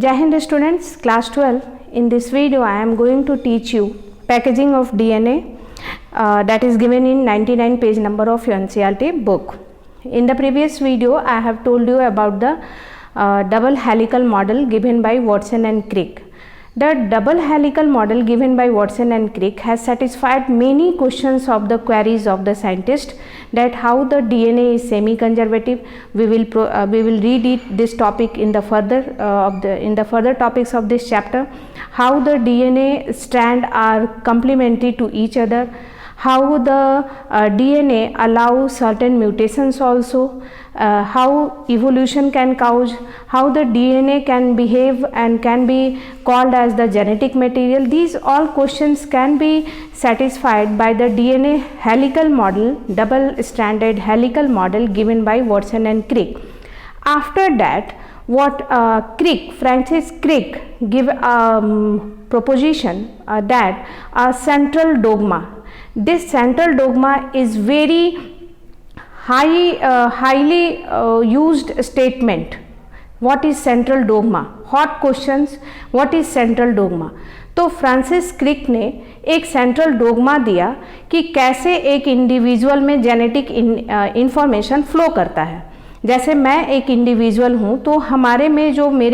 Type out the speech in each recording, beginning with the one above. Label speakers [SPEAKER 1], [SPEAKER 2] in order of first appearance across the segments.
[SPEAKER 1] Jai Hind students, class 12. In this video I am going to teach you packaging of DNA that is given in 99 page number of your NCERT book. In the previous video I have told you about the double helical model given by Watson and Crick. The double helical model given by Watson and Crick has satisfied many questions of the queries of the scientist, that how the DNA is semi-conservative. We will read this topic in the further topics of this chapter. How the DNA strand are complementary to each other. How the DNA allows certain mutations also. How evolution can cause, how the DNA can behave and can be called as the genetic material. These all questions can be satisfied by the DNA helical model, double stranded helical model given by Watson and Crick. After that, what Francis Crick give a proposition that a central dogma. This central dogma is very highly used statement. What is central dogma? Hot questions. What is central dogma? तो Francis Crick ने एक central dogma दिया कि कैसे एक individual में genetic information flow करता है. जैसे मैं एक इंडिविजुअल हूँ तो मेरे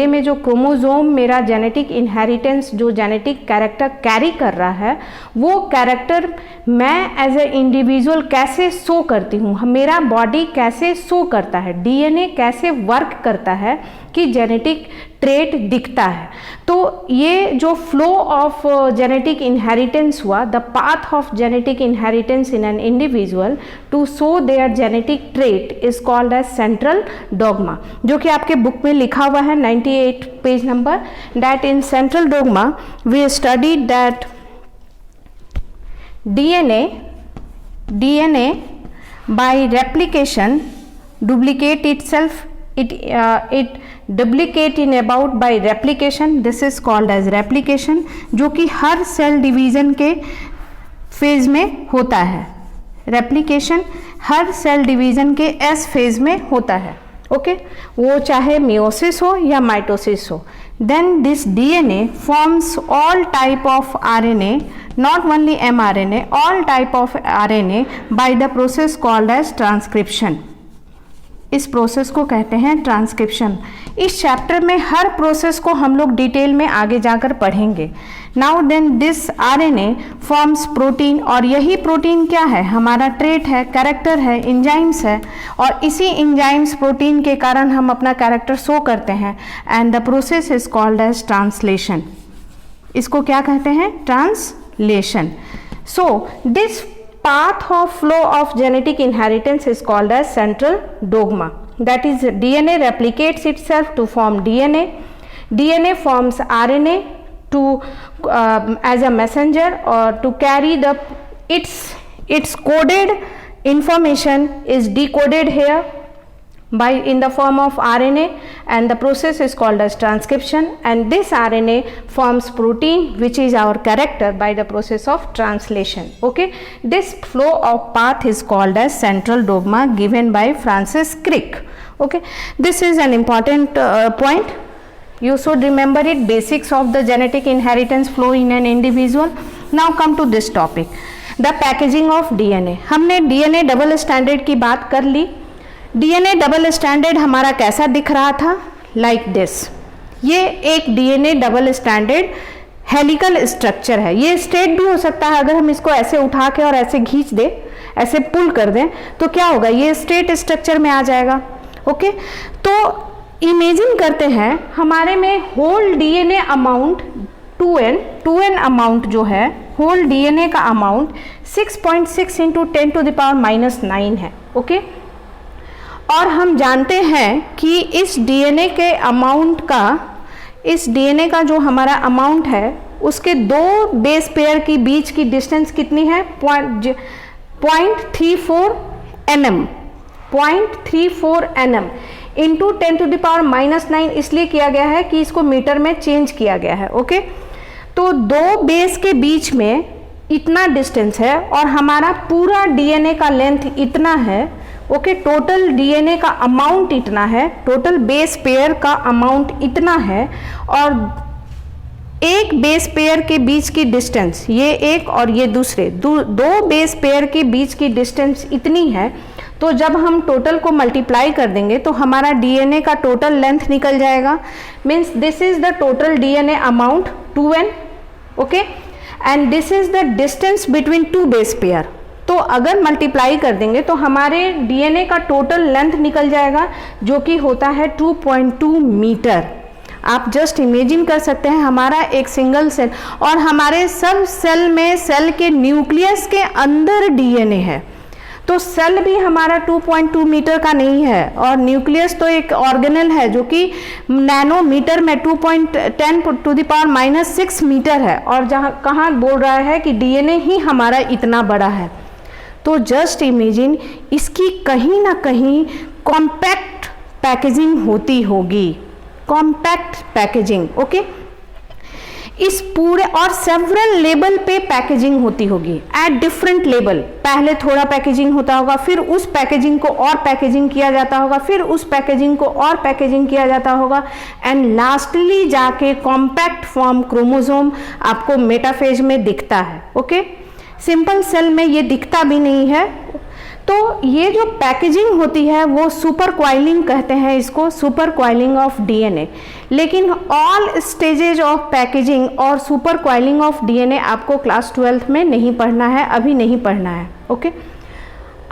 [SPEAKER 1] में जो क्रोमोजोम मेरा जेनेटिक इनहेरिटेंस जो जेनेटिक कैरेक्टर कैरी कर रहा है, वो कैरेक्टर मैं एज ए इंडिविजुअल कैसे शो करती हूँ, मेरा बॉडी कैसे शो करता है, डीएनए कैसे वर्क करता है कि जेनेटिक ट्रेट दिखता है. तो ये जो फ्लो ऑफ जेनेटिक इनहेरिटेंस हुआ, the path of genetic inheritance in an individual to show their genetic trait is called as central dogma, जो कि आपके बुक में लिखा हुआ है 98 page number. That in central dogma we studied that DNA by replication duplicate itself. It duplicate in about by replication. This is called as replication, जो कि हर cell division के फेज में होता है. रेप्लिकेशन हर सेल डिवीजन के S phase में होता है. ओके, वो चाहे मियोसिस हो या माइटोसिस हो. Then this DNA forms all type of RNA, not only mRNA, all type of RNA by the process called as transcription. इस प्रोसेस को कहते हैं ट्रांसक्रिप्शन. इस चैप्टर में हर प्रोसेस को हम लोग डिटेल में आगे जाकर पढ़ेंगे. Now then this RNA forms protein, और यही प्रोटीन क्या है, हमारा ट्रेट है, कैरेक्टर है, एंजाइम्स है, और इसी एंजाइम्स प्रोटीन के कारण हम अपना कैरेक्टर शो करते हैं. And the process is called as translation. इसको क्या कहते हैं, translation. So this path of flow of genetic inheritance is called as central dogma. That is, DNA replicates itself to form DNA. DNA forms RNA to as a messenger or to carry the its coded information is decoded here by in the form of RNA, and the process is called as transcription, and this RNA forms protein which is our character by the process of translation. Okay, this flow of path is called as central dogma given by Francis Crick. Okay, this is an important point. You should remember it, basics of the genetic inheritance flow in an individual. Now come to this topic, the packaging of DNA. हमने DNA double standard की बात कर ली. DNA double standard हमारा कैसा दिख रहा था, like this. ये एक DNA double standard helical structure है. ये स्ट्रेट भी हो सकता है, अगर हम इसको ऐसे उठा के और ऐसे खींच दें, ऐसे पुल कर दें तो क्या होगा, ये स्ट्रेट स्ट्रक्चर में आ जाएगा. ओके, तो इमेजिन करते हैं हमारे में whole DNA amount 2n amount जो है, होल DNA का अमाउंट 6.6 इंटू 10⁻⁻9 है. ओके, और हम जानते हैं कि इस DNA के अमाउंट का, इस DNA का जो हमारा अमाउंट है, उसके दो बेस पेयर की बीच की डिस्टेंस कितनी है, 0.34 nm. 0.34 nm इंटू 10⁻⁻9 इसलिए किया गया है कि इसको मीटर में चेंज किया गया है. ओके, तो दो बेस के बीच में इतना डिस्टेंस है और हमारा पूरा DNA का लेंथ इतना है, ओके, टोटल डीएनए का अमाउंट इतना है, टोटल बेस पेयर का अमाउंट इतना है, और एक बेस पेयर के बीच की डिस्टेंस, ये एक और ये दूसरे दो बेस पेयर के बीच की डिस्टेंस इतनी है। तो जब हम टोटल को मल्टीप्लाई कर देंगे तो हमारा डीएनए का टोटल लेंथ निकल जाएगा। Means this is the total DNA amount 2n, okay, and this is the distance between two base pair. तो अगर मल्टीप्लाई कर देंगे तो हमारे डीएनए का टोटल लेंथ निकल जाएगा, जो कि होता है 2.2 मीटर। आप जस्ट इमेजिन कर सकते हैं, हमारा एक सिंगल सेल, और हमारे सब सेल में सेल के न्यूक्लियस के अंदर डीएनए है। तो सेल भी हमारा 2.2 मीटर का नहीं है, और न्यूक्लियस तो एक ऑर्गेनल है जो कि नैनोमीटर में 2.10⁻⁻⁶ मीटर है, और जहाँ कहाँ बोल रहा है कि डीएनए ही हमारा इतना बड़ा है। तो जस्ट इमेजिन, इसकी कहीं ना कहीं कॉम्पैक्ट पैकेजिंग होती होगी, कॉम्पैक्ट पैकेजिंग, ओके। इस पूरे और सेवरल लेवल पे पैकेजिंग होती होगी एट डिफरेंट लेवल। पहले थोड़ा पैकेजिंग होता होगा, फिर उस पैकेजिंग को और पैकेजिंग किया जाता होगा, फिर उस पैकेजिंग को और पैकेजिंग किया जाता होगा, एंड लास्टली जाके कॉम्पैक्ट फॉर्म क्रोमोसोम आपको मेटाफेज में दिखता है, ओके। सिंपल सेल में ये दिखता भी नहीं है। तो ये जो पैकेजिंग होती है वो सुपर क्वाइलिंग कहते हैं इसको, सुपर क्वाइलिंग ऑफ डीएनए। लेकिन ऑल स्टेजेज ऑफ पैकेजिंग और सुपर क्वाइलिंग ऑफ डीएनए आपको क्लास 12th में नहीं पढ़ना है, अभी नहीं पढ़ना है, ओके।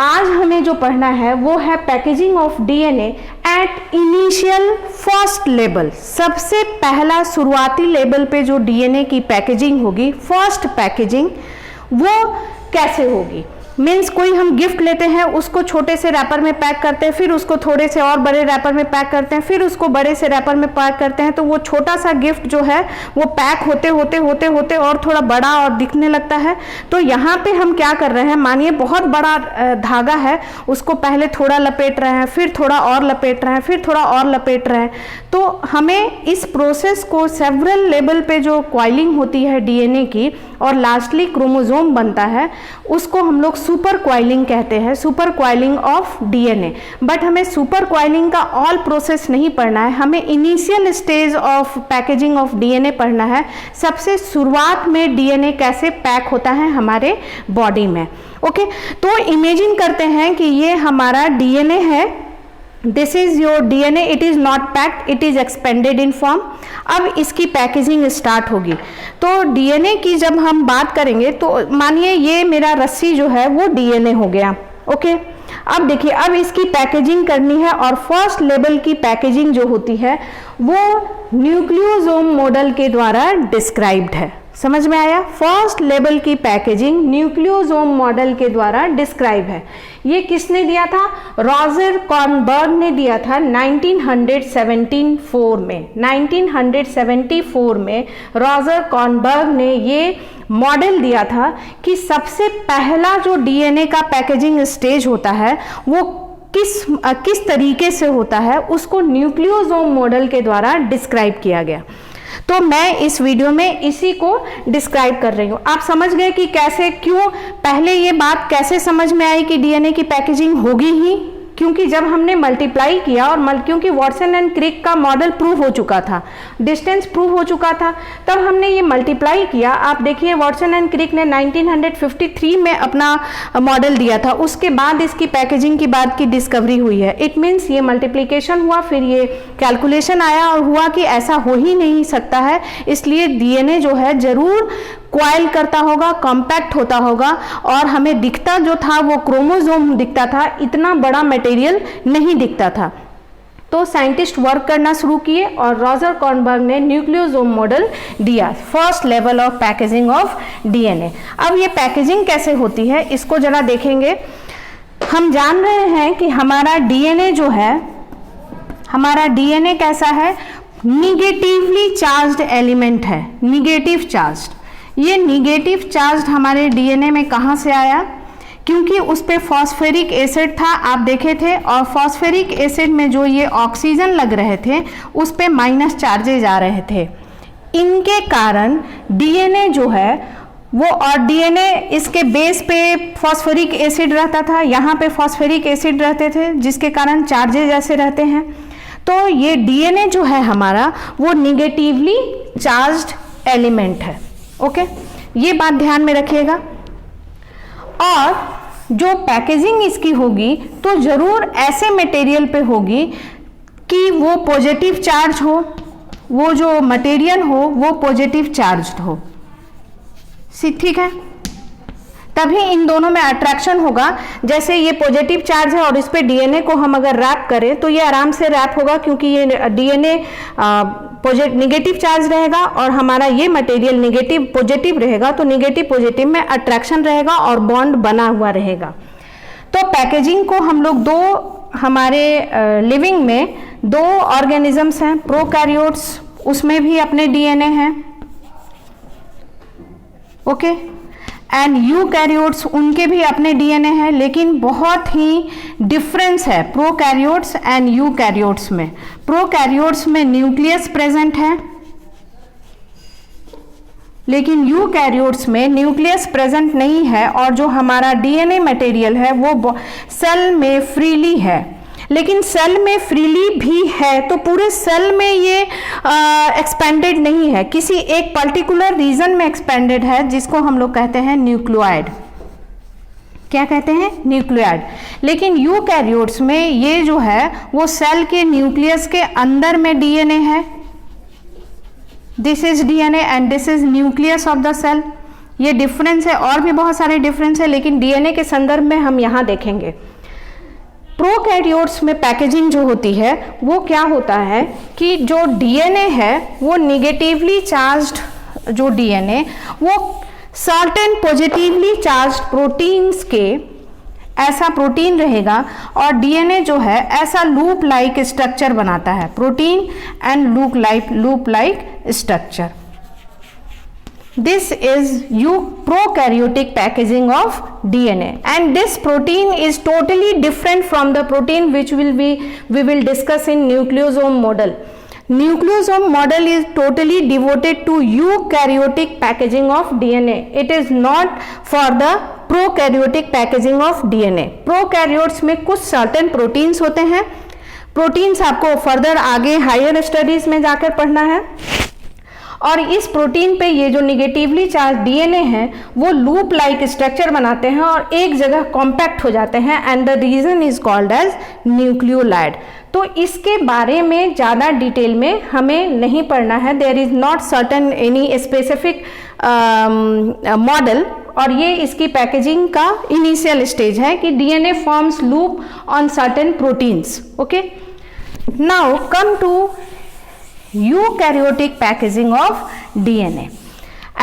[SPEAKER 1] आज हमें जो पढ़ना है वो है packaging of DNA at initial first level. सबसे पहला शुरुआती लेवल पे जो डीएनए की पैकेजिंग होगी, फर्स्ट पैकेजिंग, वो कैसे होगी। मीन्स कोई हम गिफ्ट लेते हैं, उसको छोटे से रैपर में पैक करते हैं, फिर उसको थोड़े से और बड़े रैपर में पैक करते हैं, फिर उसको बड़े से रैपर में पैक करते हैं, तो वो छोटा सा गिफ्ट जो है वो पैक होते होते होते होते और थोड़ा बड़ा और दिखने लगता है। तो यहाँ पे हम क्या कर रहे हैं, मानिए बहुत बड़ा धागा है, उसको पहले थोड़ा लपेट रहे हैं, फिर थोड़ा और लपेट रहे हैं, फिर थोड़ा और लपेट रहे हैं। तो हमें इस प्रोसेस को सेवरल लेवल पे जो क्वाइलिंग होती है डीएनए की और लास्टली क्रोमोसोम बनता है, उसको हम लोग सुपर क्वाइलिंग कहते हैं, super coiling of DNA. But हमें सुपर क्वाइलिंग का ऑल प्रोसेस नहीं पढ़ना है, हमें initial stage of packaging of DNA पढ़ना है। सबसे शुरुआत में डीएनए कैसे पैक होता है हमारे बॉडी में, ओके। तो इमेजिन करते हैं कि ये हमारा डीएनए है, this is your DNA, it is not packed, it is expanded in form. अब इसकी पैकेजिंग स्टार्ट होगी। तो डीएनए की जब हम बात करेंगे तो मानिए ये मेरा रस्सी जो है वो डीएनए हो गया, ओके। अब देखिए, अब इसकी पैकेजिंग करनी है, और फर्स्ट लेवल की पैकेजिंग जो होती है वो न्यूक्लियोसोम मॉडल के द्वारा डिस्क्राइब्ड है। समझ में आया? फर्स्ट लेवल की पैकेजिंग न्यूक्लियोसोम मॉडल के द्वारा डिस्क्राइब है। ये किसने दिया था? रॉजर कॉर्नबर्ग ने दिया था 1974 में। 1974 में रॉजर कॉर्नबर्ग ने ये मॉडल दिया था कि सबसे पहला जो डीएनए का पैकेजिंग स्टेज होता है वो किस तरीके से होता है, उसको न्यूक्लियोसोम मॉडल के द्वारा डिस्क्राइब किया गया। तो मैं इस वीडियो में इसी को डिस्क्राइब कर रही हूँ। आप समझ गए कि कैसे, क्यों पहले ये बात कैसे समझ में आई कि डीएनए की पैकेजिंग होगी ही, क्योंकि जब हमने मल्टीप्लाई किया और क्योंकि वॉटसन एंड क्रिक का मॉडल प्रूव हो चुका था, डिस्टेंस प्रूव हो चुका था, तब हमने ये मल्टीप्लाई किया। आप देखिए वॉटसन एंड क्रिक ने 1953 में अपना मॉडल दिया था, उसके बाद इसकी पैकेजिंग की बात की डिस्कवरी हुई है। इट मीन्स ये मल्टीप्लिकेशन हुआ, फिर ये कैलकुलेशन आया और हुआ कि ऐसा हो ही नहीं सकता है, इसलिए डीएनए जो है जरूर क्वाइल करता होगा, कॉम्पैक्ट होता होगा, और हमें दिखता जो था वो क्रोमोसोम दिखता था, इतना बड़ा मटेरियल नहीं दिखता था। तो साइंटिस्ट वर्क करना शुरू किए और रॉजर कॉर्नबर्ग ने न्यूक्लियोसोम मॉडल दिया, first level of packaging of DNA. अब ये पैकेजिंग कैसे होती है इसको जरा देखेंगे। हम जान रहे हैं कि हमारा डीएनए जो है, हमारा डीएनए कैसा है? निगेटिवली चार्ज्ड एलिमेंट है, निगेटिव चार्ज्ड। ये निगेटिव चार्ज हमारे डीएनए में कहाँ से आया? क्योंकि उस पे फॉस्फेरिक एसिड था, आप देखे थे, और फॉस्फेरिक एसिड में जो ये ऑक्सीजन लग रहे थे उस पे माइनस चार्जेज आ रहे थे। इनके कारण डीएनए जो है वो, और डीएनए इसके बेस पे फॉस्फोरिक एसिड रहता था, यहाँ पे फॉस्फोरिक एसिड रहते थे जिसके कारण चार्जेज ऐसे रहते हैं। तो ये डीएनए जो है हमारा वो निगेटिवली चार्ज्ड एलिमेंट है। ओके, ये बात ध्यान में रखिएगा। और जो पैकेजिंग इसकी होगी तो जरूर ऐसे मटेरियल पे होगी कि वो पॉजिटिव चार्ज हो, वो जो मटेरियल हो वो पॉजिटिव चार्ज्ड हो। ठीक है, तभी इन दोनों में अट्रैक्शन होगा। जैसे ये पॉजिटिव चार्ज है और इस पे डीएनए को हम अगर रैप करें तो ये आराम से रैप होगा, क्योंकि ये डीएनए नेगेटिव चार्ज रहेगा और हमारा ये मटेरियल नेगेटिव पॉजिटिव रहेगा, तो नेगेटिव पॉजिटिव में अट्रैक्शन रहेगा और बॉन्ड बना हुआ रहेगा। तो पैकेजिंग को हम लोग दो, हमारे लिविंग में दो ऑर्गेनिजम्स हैं, प्रोकैरियोट्स, उसमें भी अपने डीएनए हैं। ओके, एंड यूकैरियोट्स, उनके भी अपने डीएनए हैं, लेकिन बहुत ही डिफरेंस है प्रोकैरियोट्स एंड यूकैरियोट्स में। प्रोकैरियोट्स में न्यूक्लियस प्रेजेंट है, लेकिन यूकैरियोट्स में न्यूक्लियस प्रेजेंट नहीं है, और जो हमारा डीएनए मटेरियल है वो सेल में फ्रीली है। लेकिन सेल में फ्रीली भी है तो पूरे सेल में ये एक्सपेंडेड नहीं है, किसी एक पर्टिकुलर रीजन में एक्सपेंडेड है, जिसको हम लोग कहते हैं न्यूक्लियोइड। क्या कहते हैं? न्यूक्लियोइड। लेकिन यूकैरियोट्स में ये जो है वो सेल के न्यूक्लियस के अंदर में डीएनए है। This is DNA and this is nucleus of the cell. ये डिफरेंस है, और भी बहुत सारे डिफरेंस है, लेकिन डीएनए के संदर्भ में हम यहाँ देखेंगे। प्रोकैरियोट्स में पैकेजिंग जो होती है वो क्या होता है कि जो डीएनए है वो निगेटिवली चार्ज्ड, जो डीएनए वो सर्टेन पॉजिटिवली चार्ज्ड प्रोटीन्स के, ऐसा प्रोटीन रहेगा, और डीएनए जो है ऐसा लूप लाइक स्ट्रक्चर बनाता है, protein and loop like structure. This is prokaryotic packaging of DNA, and this protein is totally different from the protein which we will discuss in nucleosome model. Nucleosome model is totally devoted to eukaryotic packaging of DNA. It is not for the prokaryotic packaging of DNA. Prokaryotes में कुछ certain proteins होते हैं, proteins आपको further आगे higher studies में जाकर पढ़ना है, और इस प्रोटीन पे ये जो निगेटिवली चार्ज डीएनए है वो लूप लाइक स्ट्रक्चर बनाते हैं और एक जगह कॉम्पैक्ट हो जाते हैं, and the region is called as nucleoid. तो इसके बारे में ज़्यादा डिटेल में हमें नहीं पढ़ना है, there is not certain any specific model, और ये इसकी पैकेजिंग का इनिशियल स्टेज है कि DNA forms loop on certain proteins. Okay, now come to eukaryotic packaging of DNA,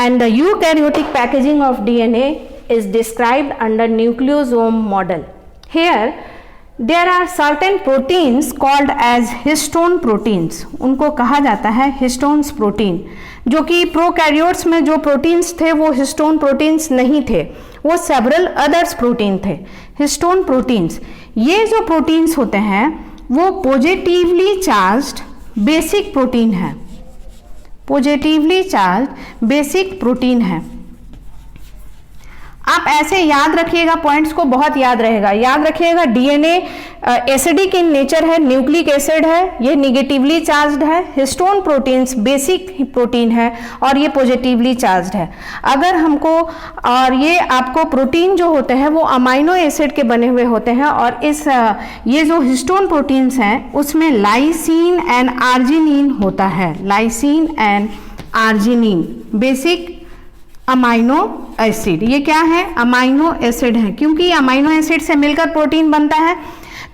[SPEAKER 1] and the eukaryotic packaging of DNA is described under nucleosome model. Here there are certain proteins called as histone proteins, उनको कहा जाता है histones protein, जो कि prokaryotes में जो proteins थे वो हिस्टोन प्रोटीन्स नहीं थे, वो सेवरल अदर्स प्रोटीन थे। हिस्टोन प्रोटीन्स, ये जो प्रोटीन्स होते हैं वो पॉजिटिवली चार्ज्ड बेसिक प्रोटीन है, पॉजिटिवली चार्ज बेसिक प्रोटीन है। आप ऐसे याद रखिएगा, पॉइंट्स को बहुत याद रहेगा, याद रखिएगा। डीएनए एसिडिक इन नेचर है, न्यूक्लिक एसिड है, ये निगेटिवली चार्ज्ड है। हिस्टोन प्रोटीन्स बेसिक प्रोटीन है और ये पॉजिटिवली चार्ज्ड है। अगर हमको, और ये आपको प्रोटीन जो होते हैं वो अमाइनो एसिड के बने हुए होते हैं, और इस ये जो हिस्टोन प्रोटीन्स हैं उसमें लाइसिन एंड आर्जिनिन होता है, lysine and arginine basic amino acid. ये क्या है? अमाइनो एसिड है, क्योंकि अमाइनो एसिड से मिलकर प्रोटीन बनता है।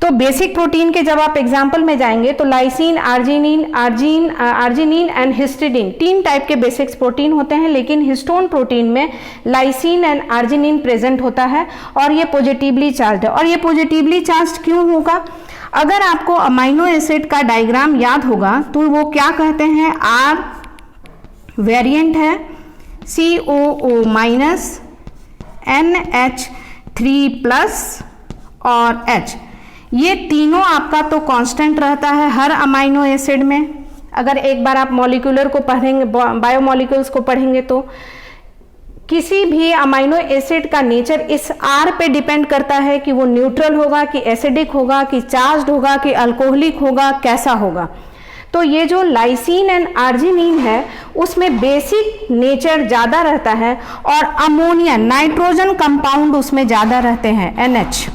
[SPEAKER 1] तो बेसिक प्रोटीन के जब आप एग्जाम्पल में जाएंगे तो lysine, arginine and histidine, 3 type के बेसिक प्रोटीन होते हैं, लेकिन हिस्टोन प्रोटीन में लाइसिन एंड आर्जिनिन प्रेजेंट होता है और ये पॉजिटिवली चार्ज्ड है। और ये पॉजिटिवली चार्ज्ड क्यों होगा? अगर आपको अमाइनो एसिड का डायग्राम याद होगा तो वो क्या कहते हैं? आर वेरिएंट है, COO माइनस, NH3 प्लस और H, ये तीनों आपका तो कांस्टेंट रहता है हर अमाइनो एसिड में। अगर एक बार आप मॉलिक्यूलर को पढ़ेंगे, बायोमॉलिक्यूल्स को पढ़ेंगे तो किसी भी अमाइनो एसिड का नेचर इस R पे डिपेंड करता है कि वो न्यूट्रल होगा, कि एसिडिक होगा, कि चार्ज्ड होगा, कि अल्कोहलिक होगा, कैसा होगा। तो ये जो लाइसिन एंड आर्जिनिन है उसमें बेसिक नेचर ज़्यादा रहता है और अमोनिया नाइट्रोजन कंपाउंड उसमें ज़्यादा रहते हैं, NH।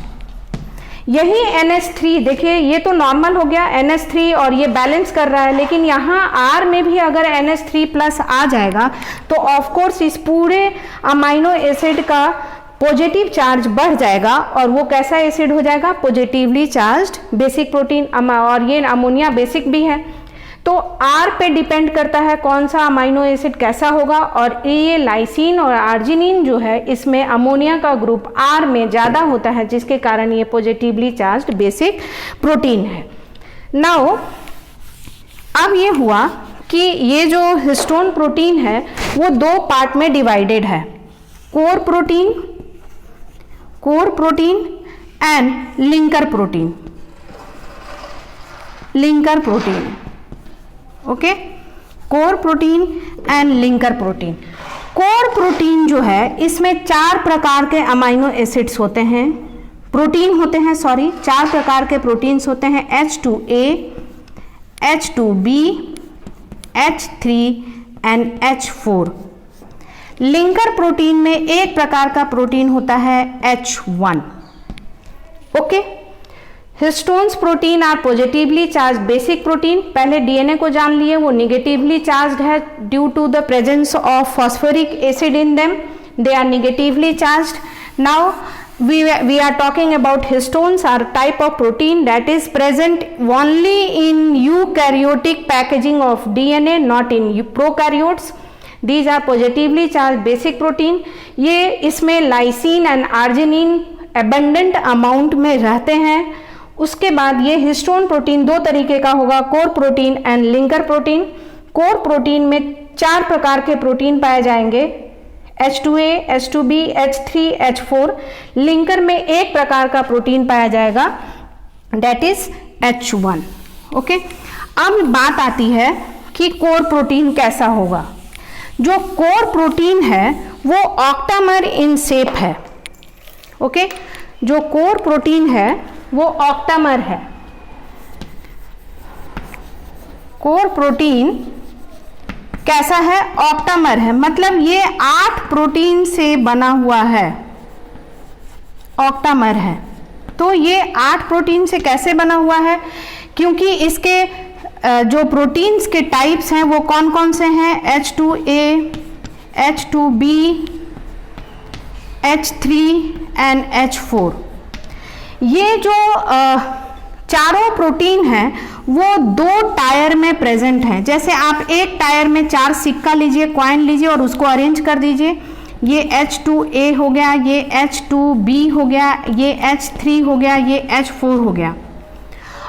[SPEAKER 1] यही NH3 देखिए, ये तो नॉर्मल हो गया NH3 और ये बैलेंस कर रहा है, लेकिन यहाँ R में भी अगर NH3 प्लस आ जाएगा तो ऑफ कोर्स इस पूरे अमाइनो एसिड का पॉजिटिव चार्ज बढ़ जाएगा और वो कैसा एसिड हो जाएगा, पॉजिटिवली चार्ज्ड बेसिक प्रोटीन। और ये अमोनिया बेसिक भी है, तो R पे डिपेंड करता है कौन सा अमाइनो एसिड कैसा होगा। और ये लाइसिन और आर्जिनिन जो है इसमें अमोनिया का ग्रुप R में ज़्यादा होता है, जिसके कारण ये पॉजिटिवली चार्ज्ड बेसिक प्रोटीन है। नाउ अब ये हुआ कि ये जो हिस्टोन प्रोटीन है वो दो पार्ट में डिवाइडेड है, core protein and linker protein. Okay, core protein and linker protein. Core protein जो है इसमें चार प्रकार के अमाइनो एसिड्स होते हैं, चार प्रकार के प्रोटीन्स होते हैं, H2A, H2B, H3 and H4। Linker protein में एक प्रकार का प्रोटीन होता है H1। ओके, histones protein are positively charge basic protein. पहले डीएनए को जान लिए, वो निगेटिवली चार्ज्ड है due to the presence of phosphoric acid in them, they are negatively charged. Now we are talking about histones are type of protein that is present only in eukaryotic packaging of DNA, not in prokaryotes. These are positively charged basic protein. ये इसमें lysine and arginine abundant amount में रहते हैं। उसके बाद ये histone protein दो तरीके का होगा, core protein and linker protein. Core protein में चार प्रकार के प्रोटीन पाए जाएंगे, H2A, H2B, H3, H4। Linker में एक प्रकार का प्रोटीन पाया जाएगा, डेट इज H1। ओके, अब बात आती है कि कोर प्रोटीन कैसा होगा। जो कोर प्रोटीन है वो ऑक्टामर इन शेप है। ओके, जो कोर प्रोटीन है वो ऑक्टामर है। कोर प्रोटीन कैसा है, ऑक्टामर है, मतलब ये 8 प्रोटीन से बना हुआ है, ऑक्टामर है। तो ये 8 प्रोटीन से कैसे बना हुआ है, क्योंकि इसके जो प्रोटीन्स के टाइप्स हैं वो कौन कौन से हैं, H2A, H2B, H3 and H4। ये जो चारों प्रोटीन हैं वो दो टायर में प्रेजेंट हैं। जैसे आप एक टायर में 4 सिक्का लीजिए, कॉइन लीजिए और उसको अरेंज कर दीजिए, ये H2A हो गया, ये H2B हो गया, ये H3 हो गया, ये H4 हो गया।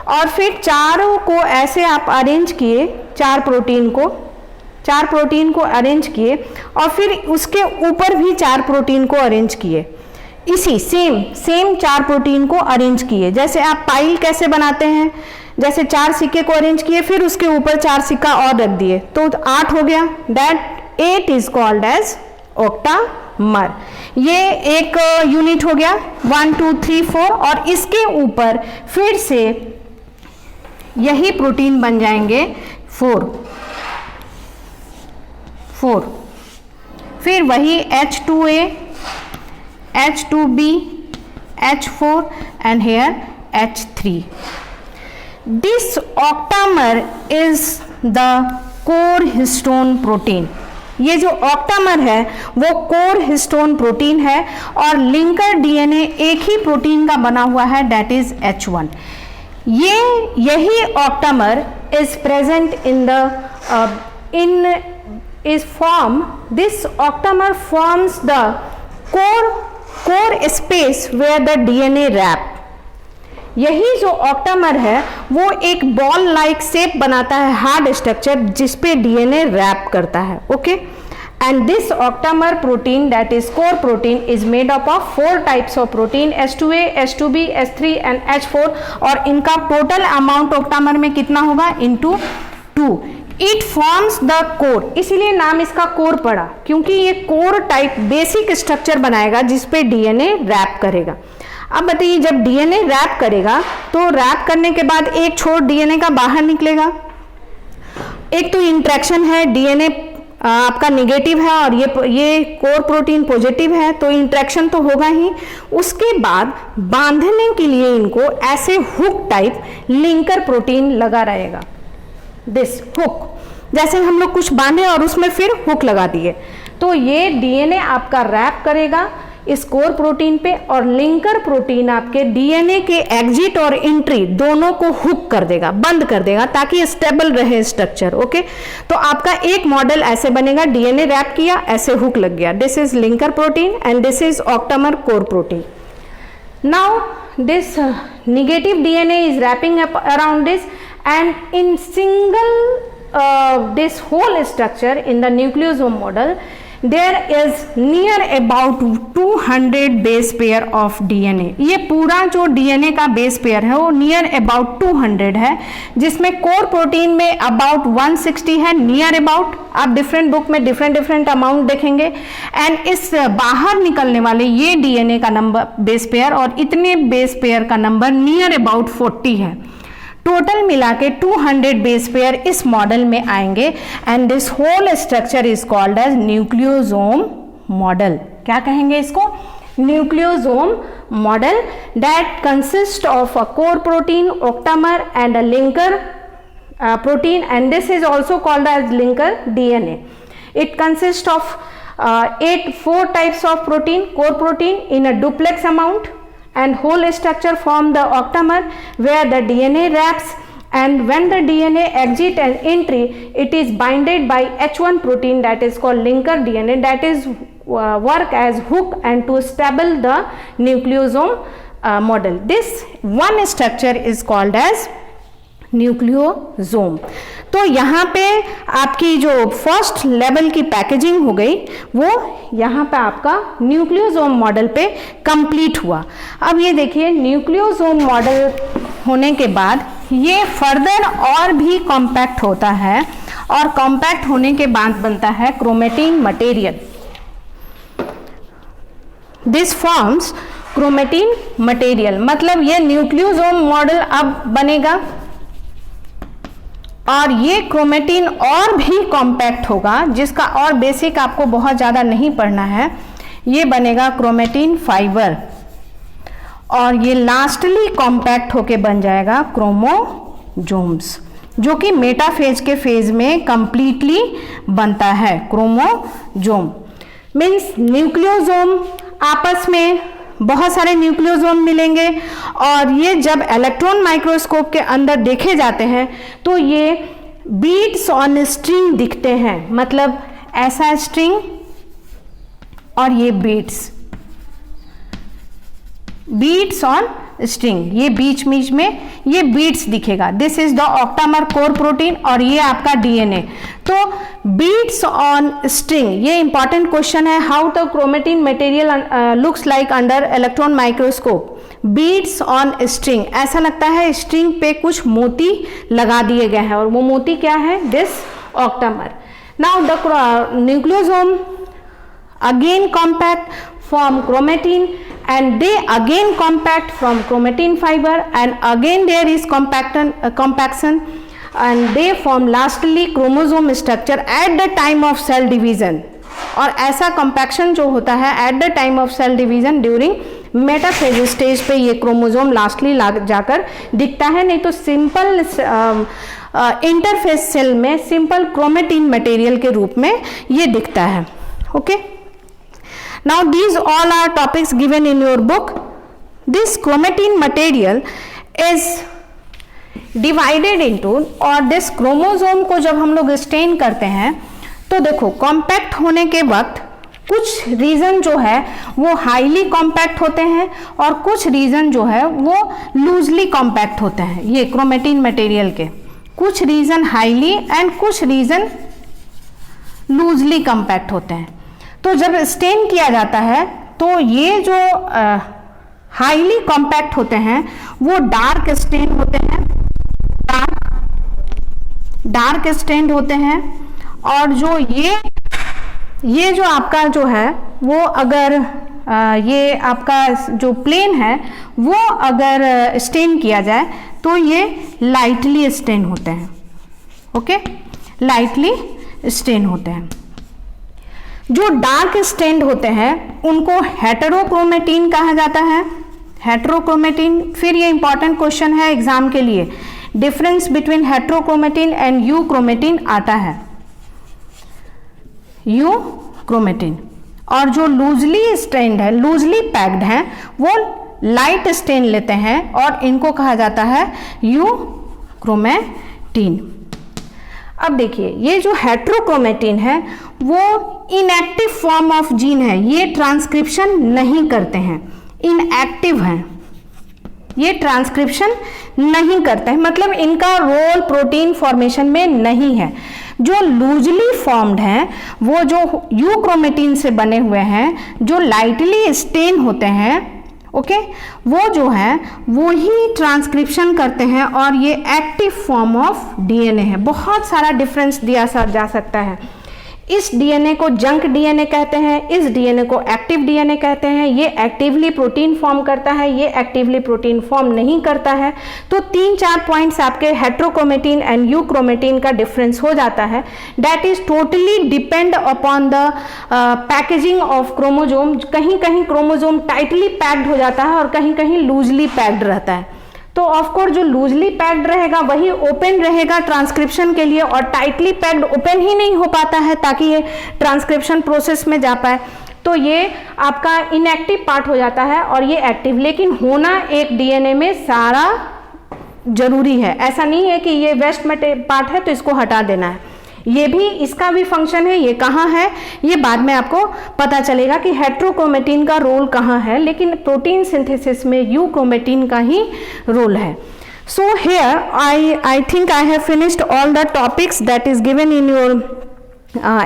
[SPEAKER 1] और फिर चारों को ऐसे आप अरेंज किए, चार प्रोटीन को अरेंज किए और फिर उसके ऊपर भी 4 प्रोटीन को अरेंज किए, इसी सेम 4 प्रोटीन को अरेंज किए। जैसे आप पाइल कैसे बनाते हैं, जैसे 4 सिक्के को अरेंज किए फिर उसके ऊपर 4 सिक्का और रख दिए तो 8 हो गया, that 8 is called as octamer. ये एक यूनिट हो गया, 1 2 3 4, और इसके ऊपर फिर से यही प्रोटीन बन जाएंगे 4। फिर वही H2A, H2B, H4 and here H3. This octamer is the core histone protein. ये जो ऑक्टामर है वो कोर हिस्टोन प्रोटीन है और लिंकर डीएनए एक ही प्रोटीन का बना हुआ है, दैट इज H1। यही octamer is present this octamer forms the core space where the DNA wrap। यही जो ऑक्टामर है वो एक बॉल लाइक शेप बनाता है, हार्ड स्ट्रक्चर जिसपे डीएनए रैप करता है। Okay, and this octamer protein that is core protein is made up of 4 types of protein, H2A, H2B, H3 and H4। और इनका टोटल अमाउंट ऑक्टामर में कितना होगा, into 2। It forms the core, इसीलिए नाम इसका कोर पड़ा, क्योंकि ये कोर टाइप बेसिक स्ट्रक्चर बनाएगा जिसपे डीएनए रैप करेगा। अब बताइए, जब डीएनए रैप करेगा तो रैप करने के बाद एक छोर डीएनए का बाहर निकलेगा। एक तो इंटरेक्शन है, डीएनए आपका निगेटिव है और ये कोर प्रोटीन पॉजिटिव है, तो इंटरेक्शन तो होगा ही। उसके बाद बांधने के लिए इनको ऐसे हुक टाइप लिंकर प्रोटीन लगा रहेगा, दिस हुक, जैसे हम लोग कुछ बांधे और उसमें फिर हुक लगा दिए। तो ये डीएनए आपका रैप करेगा इस कोर प्रोटीन पे, और लिंकर प्रोटीन आपके डीएनए के एग्जिट और एंट्री दोनों को हुक कर देगा, बंद कर देगा, ताकि स्टेबल रहे स्ट्रक्चर। ओके, तो आपका एक मॉडल ऐसे बनेगा, डीएनए रैप किया, ऐसे हुक लग गया, this is linker protein and this is octamer core protein. Now this negative DNA is wrapping up around this, and in single this whole structure in the nucleosome model there is near about 200 base pair of DNA। ये पूरा जो DNA का base pair है वो near about 200 है, जिसमें core protein में about 160 है, नियर अबाउट। आप डिफरेंट बुक में डिफरेंट अमाउंट देखेंगे। एंड इस बाहर निकलने वाले ये DNA का नंबर बेस पेयर, और इतने बेस पेयर का नंबर नियर अबाउट 40 है। टोटल मिला के 200 बेस पेयर इस मॉडल में आएंगे, and this whole structure is called as nucleosome model. क्या कहेंगे इसको? Nucleosome model that consist of a core protein, octamer and a linker protein, and this is also called as linker DNA. It consists of 4 types of protein, core protein in a duplex amount, and whole structure form the octamer where the DNA wraps, and when the DNA exit and entry, it is binded by H1 protein that is called linker DNA, that is work as hook and to stable the nucleosome model. This one structure is called as nucleosome. तो यहाँ पे आपकी जो first level की packaging हो गई वो यहाँ पे आपका न्यूक्लियोसोम मॉडल पे कंप्लीट हुआ। अब ये देखिए, न्यूक्लियोसोम मॉडल होने के बाद ये फर्दर और भी कॉम्पैक्ट होता है, और कॉम्पैक्ट होने के बाद बनता है chromatin material. This forms chromatin material, मतलब ये न्यूक्लियोसोम मॉडल अब बनेगा, और ये क्रोमेटिन और भी कॉम्पैक्ट होगा, जिसका और बेसिक आपको बहुत ज़्यादा नहीं पढ़ना है। ये बनेगा क्रोमेटिन फाइबर, और ये लास्टली कॉम्पैक्ट होके बन जाएगा क्रोमोसोम्स, जो कि मेटाफेज के फेज में कंप्लीटली बनता है क्रोमोसोम। मीन्स न्यूक्लियोसोम आपस में बहुत सारे न्यूक्लियोसोम मिलेंगे, और ये जब इलेक्ट्रॉन माइक्रोस्कोप के अंदर देखे जाते हैं तो ये बीड्स ऑन स्ट्रिंग दिखते हैं, मतलब ऐसा स्ट्रिंग और ये बीड्स ऑन स्ट्रिंग, ये बीच में ये बीड्स दिखेगा। This is the octamer core protein, और ये आपका डीएनए। तो बीड्स ऑन स्ट्रिंग, ये इंपॉर्टेंट क्वेश्चन है, how the chromatin material looks like under electron microscope. Beads on string, ऐसा लगता है स्ट्रिंग पे कुछ मोती लगा दिए गए हैं, और वो मोती क्या है? This octamer. Now the nucleosome again compact from chromatin, and they again compact from chromatin fiber, and again there is compaction, and they form lastly chromosome structure at the time of cell division। और ऐसा compaction जो होता है at the time of cell division during metaphase stage पे ये chromosome lastly जाकर दिखता है, नहीं तो सिंपल इंटरफेज सेल में सिंपल क्रोमेटिन मटेरियल के रूप में ये दिखता है। Okay, now these all are topics given in your book. This chromatin material is divided into, और this chromosome को जब हम लोग स्टेन करते हैं तो देखो, कॉम्पैक्ट होने के वक्त कुछ रीजन जो है वो हाईली कॉम्पैक्ट होते हैं, और कुछ रीजन जो है वो लूजली कॉम्पैक्ट होते हैं। ये क्रोमेटिन मटेरियल के कुछ रीजन हाईली एंड कुछ रीजन लूजली कॉम्पैक्ट होते हैं। तो जब स्टेन किया जाता है तो ये जो हाईली कॉम्पैक्ट होते हैं वो डार्क स्टेन होते हैं, डार्क स्टेन्ड होते हैं, और जो ये जो आपका जो है वो अगर ये आपका जो प्लेन है वो अगर स्टेन किया जाए तो ये लाइटली स्टेन होते हैं। ओके, लाइटली स्टेन होते हैं। जो डार्क स्टेन्ड होते हैं उनको हेटेरोक्रोमेटिन कहा जाता है। हेटेरोक्रोमेटिन, फिर ये इंपॉर्टेंट क्वेश्चन है एग्जाम के लिए, डिफरेंस बिटवीन हेटेरोक्रोमेटिन एंड यूक्रोमेटिन आता है, यूक्रोमेटिन। और जो लूजली स्टेन्ड है, लूजली पैक्ड है, वो लाइट स्टेन लेते हैं और इनको कहा जाता है यूक्रोमेटिन। अब देखिए, ये जो हेटेरोक्रोमेटिन है वो इनएक्टिव फॉर्म ऑफ जीन है, ये ट्रांसक्रिप्शन नहीं करते हैं, इनएक्टिव हैं, ये ट्रांसक्रिप्शन नहीं करते हैं, मतलब इनका रोल प्रोटीन फॉर्मेशन में नहीं है। जो लूजली फॉर्म्ड हैं वो जो यूक्रोमेटिन से बने हुए हैं, जो लाइटली स्टेन होते हैं, ओके, वो जो है वो ही ट्रांसक्रिप्शन करते हैं और ये एक्टिव फॉर्म ऑफ डीएनए है। बहुत सारा डिफरेंस दिया जा सकता है। इस डीएनए को जंक डीएनए कहते हैं, इस डीएनए को एक्टिव डीएनए कहते हैं। ये एक्टिवली प्रोटीन फॉर्म करता है, ये एक्टिवली प्रोटीन फॉर्म नहीं करता है। तो 3-4 पॉइंट्स आपके हेटेरोक्रोमेटिन एंड यूक्रोमेटिन का डिफरेंस हो जाता है। That is totally depend upon the packaging of chromosome. कहीं कहीं क्रोमोजोम टाइटली पैक्ड हो जाता है और कहीं कहीं लूजली पैक्ड रहता है। तो ऑफकोर्स जो लूजली पैक्ड रहेगा वही ओपन रहेगा ट्रांसक्रिप्शन के लिए, और टाइटली पैक्ड ओपन ही नहीं हो पाता है ताकि ये ट्रांसक्रिप्शन प्रोसेस में जा पाए। तो ये आपका इनएक्टिव पार्ट हो जाता है और ये एक्टिव, लेकिन होना एक डीएनए में सारा जरूरी है। ऐसा नहीं है कि ये वेस्ट पार्ट है तो इसको हटा देना है, ये भी, इसका भी फंक्शन है। ये कहाँ है ये बाद में आपको पता चलेगा कि हेटेरोक्रोमेटिन का रोल कहाँ है, लेकिन प्रोटीन सिंथेसिस में यूक्रोमेटिन का ही रोल है। So here I think I have finished all the topics that is given in your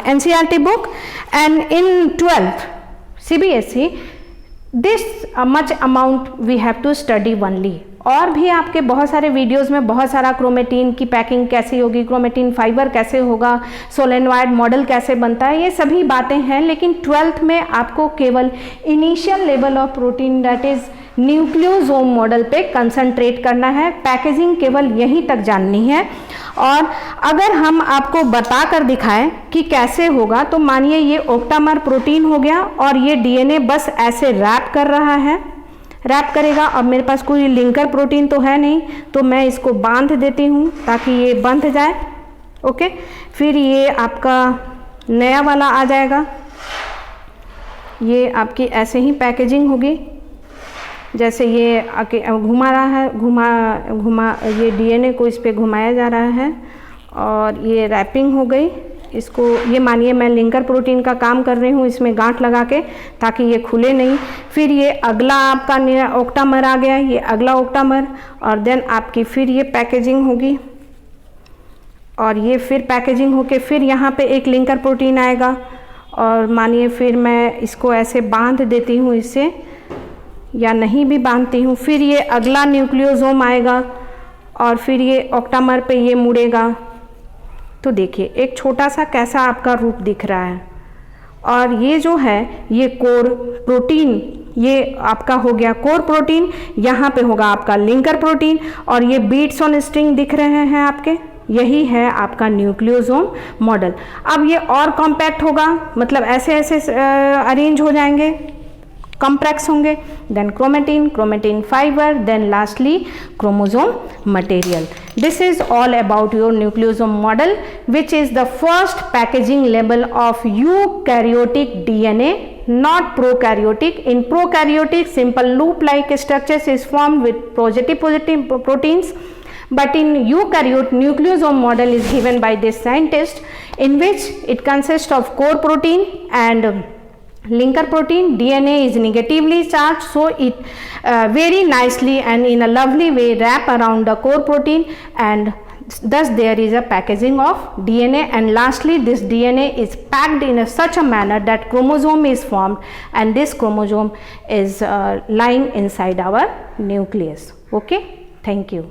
[SPEAKER 1] NCERT book, and in 12th CBSE this much amount we have to study only। और भी आपके बहुत सारे videos में बहुत सारा chromatin की packing कैसी होगी, क्रोमेटिन फाइबर कैसे होगा, सोलेनॉइड मॉडल कैसे बनता है, ये सभी बातें हैं। लेकिन 12th में आपको केवल initial level of protein that is nucleosome model पे कंसंट्रेट करना है, पैकेजिंग केवल यहीं तक जाननी है। और अगर हम आपको बता कर दिखाएं कि कैसे होगा, तो मानिए ये ओक्टामर प्रोटीन हो गया और ये डीएनए बस ऐसे रैप कर रहा है, रैप करेगा। अब मेरे पास कोई लिंकर प्रोटीन तो है नहीं, तो मैं इसको बांध देती हूँ ताकि ये बंध जाए। ओके, फिर ये आपका नया वाला आ जाएगा, ये आपकी ऐसे ही पैकेजिंग होगी, जैसे ये आके घुमा रहा है, घुमा ये डीएनए को इस पे घुमाया जा रहा है और ये रैपिंग हो गई। इसको ये मानिए मैं लिंकर प्रोटीन का काम कर रही हूँ इसमें गांठ लगा के, ताकि ये खुले नहीं। फिर ये अगला आपका ओक्टामर आ गया, ये अगला ओक्टामर, और देन आपकी फिर ये पैकेजिंग होगी और ये फिर पैकेजिंग होके फिर यहाँ पे एक लिंकर प्रोटीन आएगा। और मानिए फिर मैं इसको ऐसे बांध देती हूँ इससे, या नहीं भी बांधती हूँ। फिर ये अगला न्यूक्लियोसोम आएगा और फिर ये ओक्टामर पे ये मुड़ेगा। तो देखिए एक छोटा सा कैसा आपका रूप दिख रहा है। और ये जो है ये कोर प्रोटीन, ये आपका हो गया कोर प्रोटीन, यहाँ पे होगा आपका लिंकर प्रोटीन, और ये बीट्स ऑन स्ट्रिंग दिख रहे हैं आपके, यही है आपका न्यूक्लियोसोम मॉडल। अब ये और कॉम्पैक्ट होगा, मतलब ऐसे ऐसे अरेंज हो जाएंगे, कॉम्प्लेक्स होंगे, then chromatin, chromatin fiber, then lastly chromosome material. This is all about your nucleosome model, which is the first packaging level of eukaryotic DNA, not prokaryotic. In prokaryotic, simple loop-like structures is formed with positive proteins, but in eukaryote, nucleosome model is given by this scientist, in which it consists of core protein and linker protein. DNA is negatively charged, so it very nicely and in a lovely way wrap around the core protein, and thus there is a packaging of DNA, and lastly this DNA is packed in such a manner that chromosome is formed, and this chromosome is lying inside our nucleus. Okay, thank you.